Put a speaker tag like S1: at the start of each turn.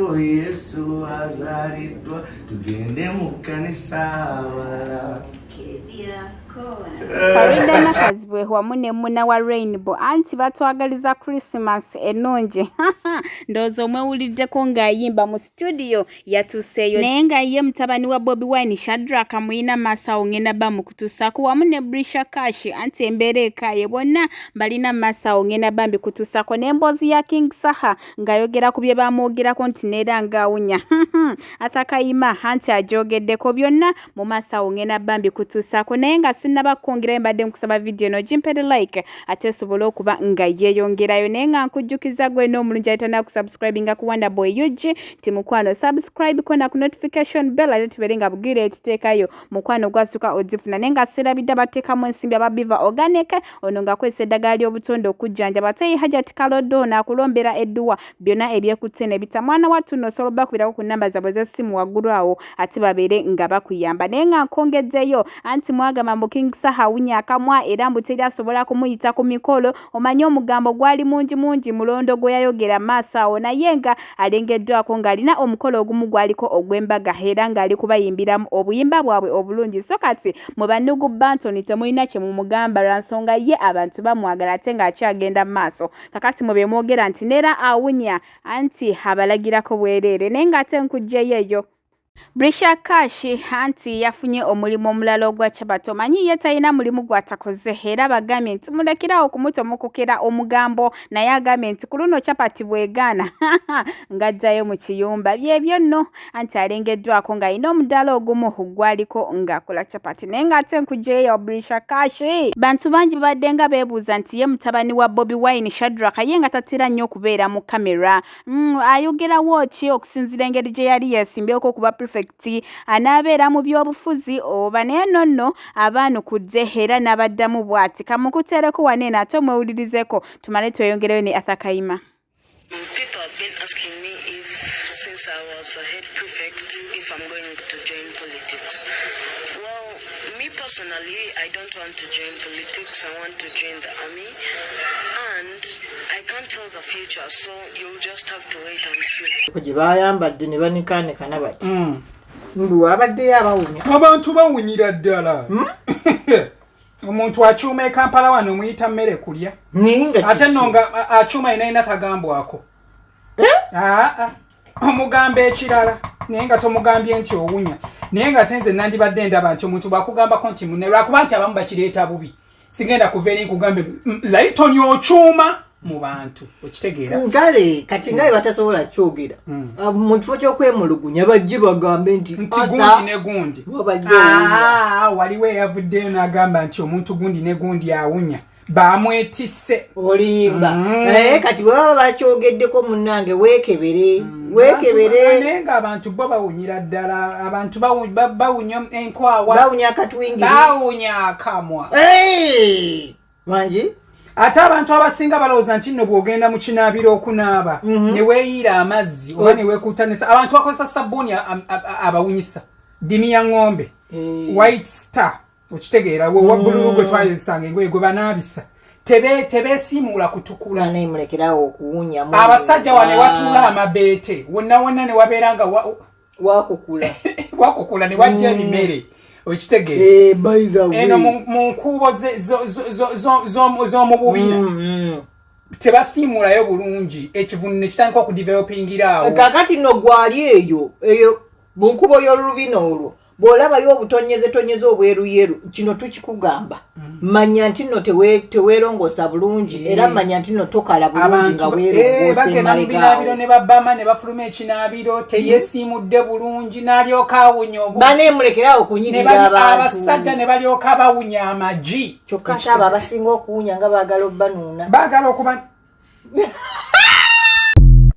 S1: ssebo Yesu azaliddwa tugende mu kkanisa walala
S2: Kalinda nakazibwe wamu ne muna wa Rainbow anti batwagaliza Christmas ennungi ndozo mwewuliddeko ng'ayimba mu studio yatuseeyo naye nga ye mutabani wa Bobi Wine Shadrack muyina masawo ngenda bamukutusako wamu ne BrisherKash anti embeera ekaaye bonna balina masawo ngenda bambi kutusako n'emboozi ya King Saha ng'ayogera ku bye bamwogerako nti neera ng'awunya Kayima anti ajogeddeko byonna mu masawo ngenda bambi kutusako naye nga sinaba kwongera mbadde nkusaba video no jimpede like ate sobola okuba nga yeeyongerayo naye nga nkujjukiza gwe n'omulungi ayitana ku subscribe nga ku Wonder Boy UG timukwano subscribe ko na ku notification bell ate tubere nga bugire tuteekayo mukwano gwasuka ozifuna naye nga serabidde bateekamu ensimbi ababiva organic ono nga kwesa eddagala ly'obutonde okujjanja bateyi Hajati Kalodo nakulombera edduwa byonna ebyekutte ne bita mwana wattu no osobola bakubirako ku namba zaabwe z'essimu waggulu awo ate babeere nga bakuyamba naye nga nkongezzeyo anti mwagamba mbu King Saha awunya akamwa era mbu teri asobola kumuyita ku mikolo omanyi omugambo gwali mungi mulondo gwe yayogera maaso awo naye nga alengeddwako ng'alina omukolo ogumu gwaliko ogw'embaga era ng'ali kubayimbiramu obuyimba bwabwe obulungi so kati mu bannugu Bantoni temulina kye mumugamba lwa nsonga ye abantu bamwagala ate ng'akyagenda mu maaso kakati mu bemwogera nti neera awunya anti abalagirako bwereere naye ng'ate nkugjeyo eyo BrisherKash anti yafunye omulimu omulala ogwa Chabato manyi ye talina mulimu gwatakoze era bagambye nti mulekerawo kumutomokokera omugambo naye agambye nti ku luno Chapati bwegaana ng'ajjayo mu kiyumba byebyo nno anti alengeddwako ng'alina omudaala ogumu gwaliko ng'akola Chapati naye ng'ate nkugyeyo BrisherKash bantu bangi babadde nga beebuuza nti ye mutabani wa Bobi Wine Shadrack ye nga tatera nnyo okubeera mu kamera ayogerawo ki okusinziira engeri gye yali yeesimbyeeko okuba perfect anabeera mu byobufuzi oba naye nonno abaanukudde era n'abaddamu bw'ati kamukuteereko waneeno ate omwewulirizeko tumale tweyongereyo ne Kayima.
S3: People have been asking me if since I was the head prefect if I'm going to join politics. Well, me personally, I don't want to join politics. I want to join the army and I can't tell the future, so you'll just have to wait and see.
S4: Kujibayambadde ne banikaanekana bati. Mbu abadde abawunya.
S5: Abantu bawunyira ddala. Omuntu akyuma e Kampala wano muyita mmere kulya. Ate nno nga akyuma inaina kagambwako. Omugamba ekirala naye nga tomugambye nti owunya. Naye nga tenze nandibadde ndaba nti omuntu bwakugambako nti munne lwakuba nti abamu bakireeta bubi. Sigenda kuva eri nkugambe layitoni okyuma mu bantu okitegeera
S4: ngale kati ngaye batasobola kyogera mu kifo ky'okwemulugunya bajje bagambe nti
S5: gundi ne gundi waliwo eyavuddeyo n'agamba nti omuntu gundi ne gundi awunya bamwetisse
S4: olimba kati bwaba bakyogeddeko munnange weekebere
S5: naye nga abantu bo bawunyira ddala abantu bawunya enkwawa
S4: bawunya akatwingiri
S5: bawunya akamwa
S4: manji
S5: ate abantu abasinga balowooza nti nno bw'ogenda mu kinaabiro okunaaba ne weeyiira amazzi oba ne weekuutanisa abantu bakozesa sabbuuni abawunyisa dimi ya ng'ombe white star okitegeera wa bbululu gwe twayozesanga engoye gwe banaabisa tebeesiimuula kutukula
S4: nemulekerawo okuwunya
S5: abasajja wane watuula amabeete wonna ne wabeera nga wakukula ne wajja ebimere okitegeera eno mu nkuubo z'omububina tebasiimulayo bulungi ekivunu ne kitandika okudevelopingira awo
S4: kakati nno gwali eyo mu nkubo y'olubina olwo bw'olabayo obutonyeze obweruyeru kino tukikugamba manya nti nno teweerongoosa bulungi era manya nti nno tokala bulungi nga
S5: bagenda mu binaabiro ne babbama ne bafuluma ekinaabiro teyeesiimudde bulungi n'alyoka awunya
S4: baneemulekerawo okunyirira abantu
S5: abasajja ne balyoka bawunya amagi
S4: kyokka ate abo abasinga okuwunya nga baagala obbanuuna
S5: baagala okuba